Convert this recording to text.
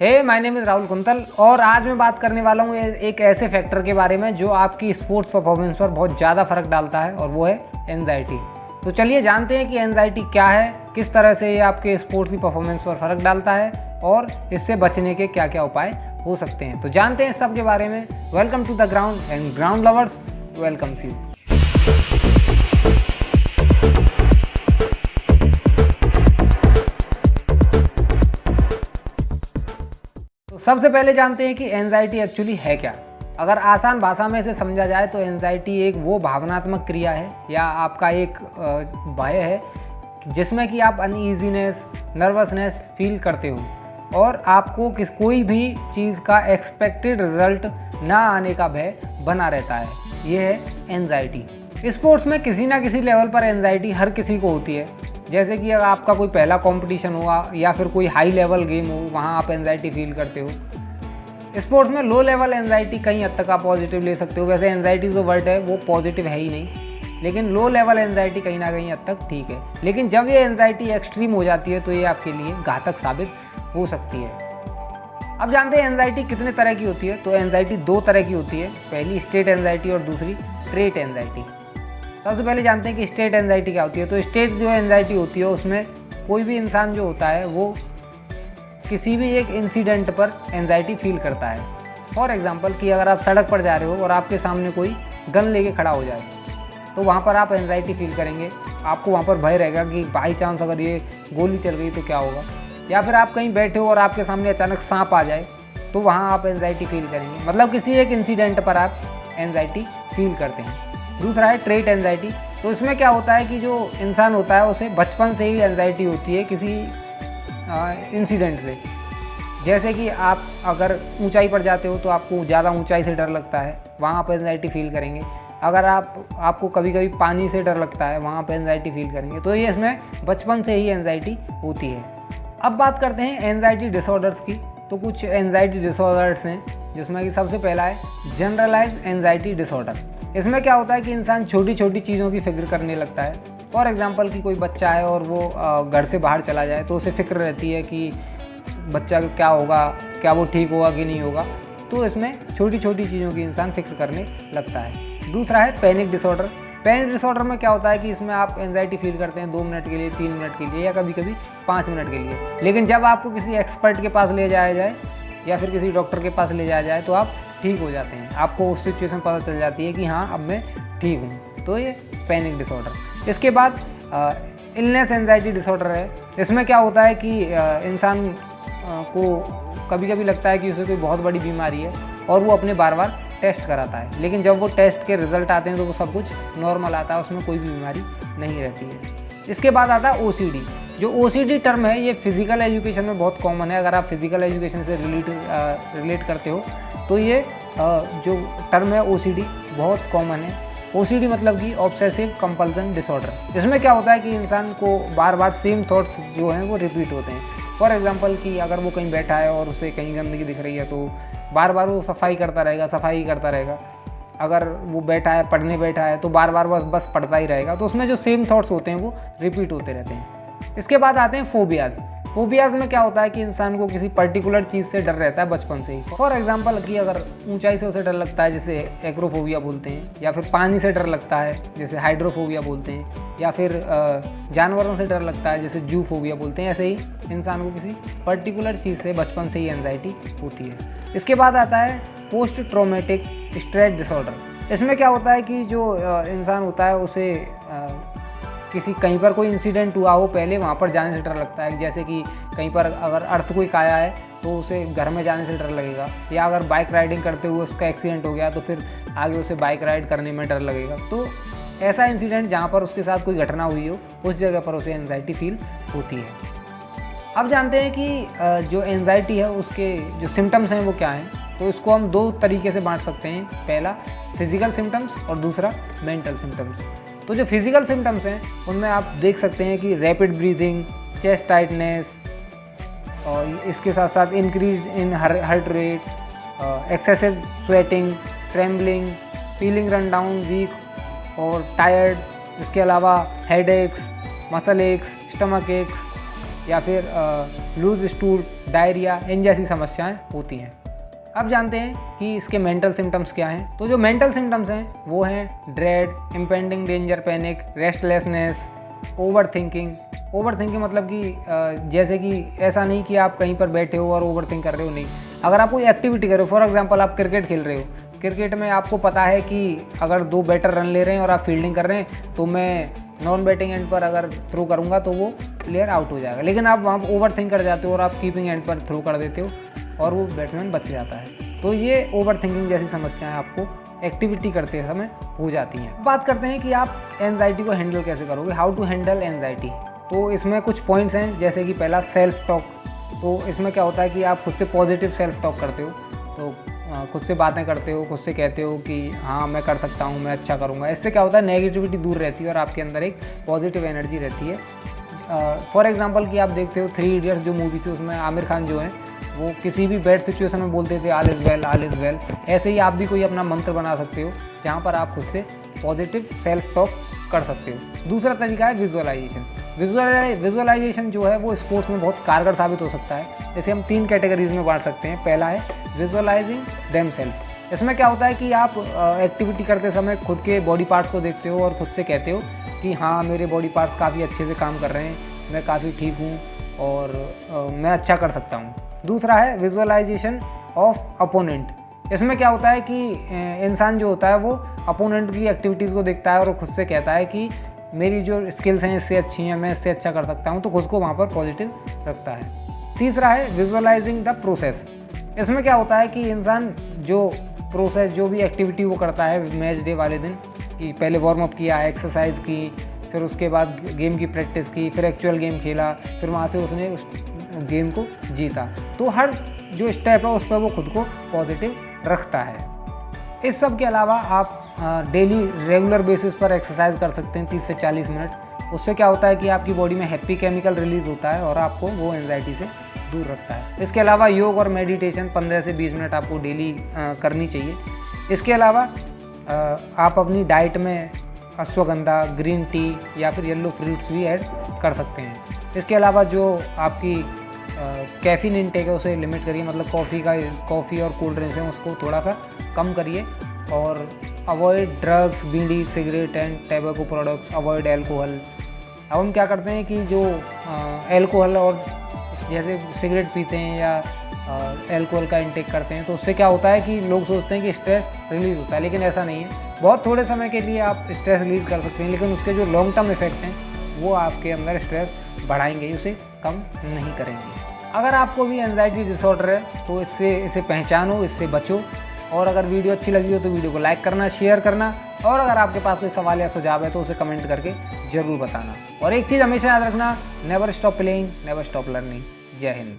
Hey my name is Rahul Kuntal और आज मैं बात करने वाला हूँ एक ऐसे फैक्टर के बारे में जो आपकी स्पोर्ट्स परफॉर्मेंस पर बहुत ज़्यादा फ़र्क डालता है और वो है एंजाइटी। तो चलिए जानते हैं कि एंजाइटी क्या है, किस तरह से ये आपके स्पोर्ट्स की परफॉर्मेंस पर फ़र्क डालता है और इससे बचने के क्या क्या उपाय हो सकते हैं। तो जानते हैं इस सब के बारे में। Welcome to the ground and ground lovers welcomes you. तो सबसे पहले जानते हैं कि एंजाइटी एक्चुअली है क्या। अगर आसान भाषा में इसे समझा जाए तो एंजाइटी एक वो भावनात्मक क्रिया है या आपका एक भय है जिसमें कि आप अनईजीनेस, नर्वसनेस फील करते हो और आपको कोई भी चीज़ का एक्सपेक्टेड रिजल्ट ना आने का भय बना रहता है। ये है एंजाइटी। स्पोर्ट्स में किसी ना किसी लेवल पर एंजाइटी हर किसी को होती है। जैसे कि अगर आपका कोई पहला कंपटीशन हुआ या फिर कोई हाई लेवल गेम हो, वहाँ आप एंजाइटी फील करते हो। स्पोर्ट्स में लो लेवल एंजाइटी कहीं हद तक आप पॉजिटिव ले सकते हो। वैसे एंजाइटी जो वर्ड है वो पॉजिटिव है ही नहीं, लेकिन लो लेवल एंजाइटी कहीं ना कहीं हद तक ठीक है। लेकिन जब ये एंजाइटी एक्सट्रीम हो जाती है तो ये आपके लिए घातक साबित हो सकती है। अब जानते हैं एंजाइटी कितने तरह की होती है। तो एंजाइटी दो तरह की होती है, पहली स्टेट एंजाइटी और दूसरी ट्रेट एंजाइटी। सबसे पहले जानते हैं कि स्टेट एंजाइटी क्या होती है। तो स्टेट जो एंजाइटी होती है उसमें कोई भी इंसान जो होता है वो किसी भी एक इंसिडेंट पर एंजाइटी फील करता है। फॉर एग्जांपल कि अगर आप सड़क पर जा रहे हो और आपके सामने कोई गन लेके खड़ा हो जाए तो वहाँ पर आप एंजाइटी फील करेंगे। आपको वहाँ पर भय रहेगा कि बाई चांस अगर ये गोली चल गई तो क्या होगा। या फिर आप कहीं बैठे हो और आपके सामने अचानक सांप आ जाए तो वहाँ आप एंजाइटी फील करेंगे। मतलब किसी एक इंसिडेंट पर आप एंजाइटी फील करते हैं। दूसरा है ट्रेट एंजाइटी। तो इसमें क्या होता है कि जो इंसान होता है उसे बचपन से ही एंजाइटी होती है किसी इंसिडेंट से। जैसे कि आप अगर ऊंचाई पर जाते हो तो आपको ज़्यादा ऊंचाई से डर लगता है, वहाँ आप एंजाइटी फील करेंगे। अगर आपको कभी कभी पानी से डर लगता है, वहाँ पर एंजाइटी फील करेंगे। तो ये इसमें बचपन से ही एंजाइटी होती है। अब बात करते हैं एंजाइटी डिसऑर्डर्स की। तो कुछ एंजाइटी डिसऑर्डर्स हैं जिसमें कि सबसे पहला है जनरलाइज एंजाइटी डिसऑर्डर। इसमें क्या होता है कि इंसान छोटी छोटी चीज़ों की फिक्र करने लगता है। फॉर एग्जांपल कि कोई बच्चा है और वो घर से बाहर चला जाए तो उसे फिक्र रहती है कि बच्चा क्या होगा, क्या वो ठीक होगा कि नहीं होगा। तो इसमें छोटी छोटी चीज़ों की इंसान फिक्र करने लगता है। दूसरा है पैनिक डिसऑर्डर। पैनिक डिसऑर्डर में क्या होता है कि इसमें आप एंजाइटी फील करते हैं 2 मिनट के लिए, 3 मिनट के लिए या कभी कभी 5 मिनट के लिए। लेकिन जब आपको किसी एक्सपर्ट के पास ले जाया जाए या फिर किसी डॉक्टर के पास ले जाया जाए तो आप ठीक हो जाते हैं। आपको उस सिचुएशन पता चल जाती है कि हाँ अब मैं ठीक हूँ। तो ये पैनिक डिसऑर्डर। इसके बाद इलनेस एंजाइटी डिसऑर्डर है। इसमें क्या होता है कि इंसान को कभी कभी लगता है कि उसे कोई बहुत बड़ी बीमारी है और वो अपने बार बार टेस्ट कराता है, लेकिन जब वो टेस्ट के रिजल्ट आते हैं तो वो सब कुछ नॉर्मल आता है, उसमें कोई भी बीमारी नहीं रहती है। इसके बाद आता है ओसीडी। जो ओसीडी टर्म है ये फिज़िकल एजुकेशन में बहुत कॉमन है। अगर आप फिज़िकल एजुकेशन से रिलेट करते हो तो ये जो टर्म है ओसीडी बहुत कॉमन है। ओसीडी मतलब कि ऑब्सेसिव कंपल्सन डिसऑर्डर। इसमें क्या होता है कि इंसान को बार बार सेम थॉट्स जो हैं वो रिपीट होते हैं। फॉर एग्जांपल कि अगर वो कहीं बैठा है और उसे कहीं गंदगी दिख रही है तो बार बार वो सफाई करता रहेगा। अगर वो बैठा है, पढ़ने बैठा है तो बार बार बस पढ़ता ही रहेगा। तो उसमें जो सेम थॉट्स होते हैं वो रिपीट होते रहते हैं। इसके बाद आते हैं फोबियाज़। फोबियाज़ में क्या होता है कि इंसान को किसी पर्टिकुलर चीज़ से डर रहता है बचपन से ही। फॉर एग्जांपल कि अगर ऊंचाई से उसे डर लगता है जिसे एक्रोफोबिया बोलते हैं, या फिर पानी से डर लगता है जिसे हाइड्रोफोबिया बोलते हैं, या फिर जानवरों से डर लगता है जिसे जूफोबिया बोलते हैं। ऐसे ही इंसान को किसी पर्टिकुलर चीज़ से बचपन से ही एंजाइटी होती है। इसके बाद आता है पोस्ट ट्रॉमेटिक स्ट्रेस डिसऑर्डर। इसमें क्या होता है कि जो इंसान होता है उसे कहीं पर कोई इंसिडेंट हुआ हो पहले, वहाँ पर जाने से डर लगता है। जैसे कि कहीं पर अगर अर्थक्वेक आया है तो उसे घर में जाने से डर लगेगा, या अगर बाइक राइडिंग करते हुए उसका एक्सीडेंट हो गया तो फिर आगे उसे बाइक राइड करने में डर लगेगा। तो ऐसा इंसिडेंट जहाँ पर उसके साथ कोई घटना हुई हो उस जगह पर उसे एंजाइटी फील होती है। अब जानते हैं कि जो एंजाइटी है उसके जो सिम्टम्स हैं वो क्या हैं। तो इसको हम 2 तरीके से बांट सकते हैं, पहला फिजिकल सिम्टम्स और दूसरा मेंटल सिम्टम्स। तो जो फिजिकल सिम्टम्स हैं उनमें आप देख सकते हैं कि रैपिड ब्रीदिंग, चेस्ट टाइटनेस, और इसके साथ साथ increase in heart rate, excessive sweating, trembling, feeling run down, weak और टायर्ड। इसके अलावा headache, muscle aches, stomach aches, या फिर लूज स्टूल, डायरिया, इन जैसी समस्याएं होती हैं। अब जानते हैं कि इसके मेंटल सिम्टम्स क्या हैं। तो जो मेंटल सिम्टम्स हैं वो हैं dread, impending danger, panic, restlessness, over thinking मतलब कि जैसे कि ऐसा नहीं कि आप कहीं पर बैठे हो और ओवर थिंक कर रहे हो, नहीं। अगर आप कोई एक्टिविटी कर रहे हो, फॉर एग्जांपल आप क्रिकेट खेल रहे हो, क्रिकेट में आपको पता है कि अगर 2 बैटर रन ले रहे हैं और आप फील्डिंग कर रहे हैं तो मैं नॉन बैटिंग एंड पर अगर थ्रो करूँगा तो वो प्लेयर आउट हो जाएगा, लेकिन आप वहाँ ओवर थिंक कर जाते हो और आप कीपिंग एंड पर थ्रो कर देते हो और वो बैट्समैन बच जाता है। तो ये ओवर थिंकिंग जैसी समस्याएं आपको एक्टिविटी करते समय हो जाती हैं। बात करते हैं कि आप एंजाइटी को हैंडल कैसे करोगे, हाउ टू हैंडल एंजाइटी। तो इसमें कुछ पॉइंट्स हैं, जैसे कि पहला सेल्फ टॉक। तो इसमें क्या होता है कि आप खुद से पॉजिटिव सेल्फ टॉक करते हो, तो खुद से बातें करते हो, खुद से कहते हो कि हाँ मैं कर सकता हूँ, मैं अच्छा करूँगा। इससे क्या होता है, नेगेटिविटी दूर रहती है और आपके अंदर एक पॉजिटिव एनर्जी रहती है। फॉर एग्जांपल कि आप देखते हो 3 इडियट्स जो मूवी थी, उसमें आमिर खान जो हैं वो किसी भी बैड सिचुएशन में बोलते थे all is well, all is well. ऐसे ही आप भी कोई अपना मंत्र बना सकते हो जहाँ पर आप खुद से पॉजिटिव सेल्फ टॉक कर सकते हो। दूसरा तरीका है विजुअलाइजेशन। विजुअलाइजेशन जो है वो स्पोर्ट्स में बहुत कारगर साबित हो सकता है। जैसे हम 3 कैटेगरीज में बांट सकते हैं। पहला है विजुअलाइजिंग देमसेल्फ। इसमें क्या होता है कि आप एक्टिविटी करते समय खुद के बॉडी पार्ट्स को देखते हो और खुद से कहते हो कि हाँ मेरे बॉडी पार्ट्स काफ़ी अच्छे से काम कर रहे हैं, मैं काफ़ी ठीक हूँ और मैं अच्छा कर सकता हूँ। दूसरा है विजुअलाइजेशन ऑफ अपोनेंट। इसमें क्या होता है कि इंसान जो होता है वो अपोनेंट की एक्टिविटीज़ को देखता है और खुद से कहता है कि मेरी जो स्किल्स हैं इससे अच्छी हैं, मैं इससे अच्छा कर सकता हूँ, तो खुद को वहाँ पर पॉजिटिव रखता है। तीसरा है विजुअलाइजिंग द प्रोसेस। इसमें क्या होता है कि इंसान जो प्रोसेस, जो भी एक्टिविटी वो करता है मैच डे वाले दिन, कि पहले वार्म अप किया, एक्सरसाइज की, फिर उसके बाद गेम की प्रैक्टिस की, फिर एक्चुअल गेम खेला, फिर वहाँ से उसने उस गेम को जीता। तो हर जो स्टेप है उस पर वो खुद को पॉजिटिव रखता है। इस सब के अलावा आप डेली रेगुलर बेसिस पर एक्सरसाइज कर सकते हैं 30 से 40 मिनट। उससे क्या होता है कि आपकी बॉडी में हैप्पी केमिकल रिलीज़ होता है और आपको वो एंजाइटी से दूर रखता है। इसके अलावा योग और मेडिटेशन 15 से 20 मिनट आपको डेली करनी चाहिए। इसके अलावा आप अपनी डाइट में अश्वगंधा, ग्रीन टी या फिर येलो फ्रूट्स भी ऐड कर सकते हैं। इसके अलावा जो आपकी कैफ़ीन इनटेक है उसे लिमिट करिए, मतलब कॉफ़ी और कोल्ड ड्रिंक्स हैं उसको थोड़ा सा कम करिए और avoid drugs, bidi, cigarette and tobacco products, avoid alcohol. अब हम क्या करते हैं कि जो एल्कोहल और जैसे सिगरेट पीते हैं या एल्कोहल का इंटेक करते हैं तो उससे क्या होता है कि लोग सोचते हैं कि स्ट्रेस रिलीज़ होता है, लेकिन ऐसा नहीं है। बहुत थोड़े समय के लिए आप स्ट्रेस रिलीज़ कर सकते हैं, लेकिन उसके जो लॉन्ग टर्म इफेक्ट हैं वो आपके अंदर स्ट्रेस बढ़ाएंगे, उसे कम नहीं करेंगे। अगर आपको भी एंजाइटी डिसऑर्डर है तो इसे पहचानो, इससे बचो। और अगर वीडियो अच्छी लगी हो तो वीडियो को लाइक करना, शेयर करना, और अगर आपके पास कोई सवाल या सुझाव है तो उसे कमेंट करके ज़रूर बताना। और एक चीज़ हमेशा याद रखना, never stop playing, never stop learning. जय हिंद।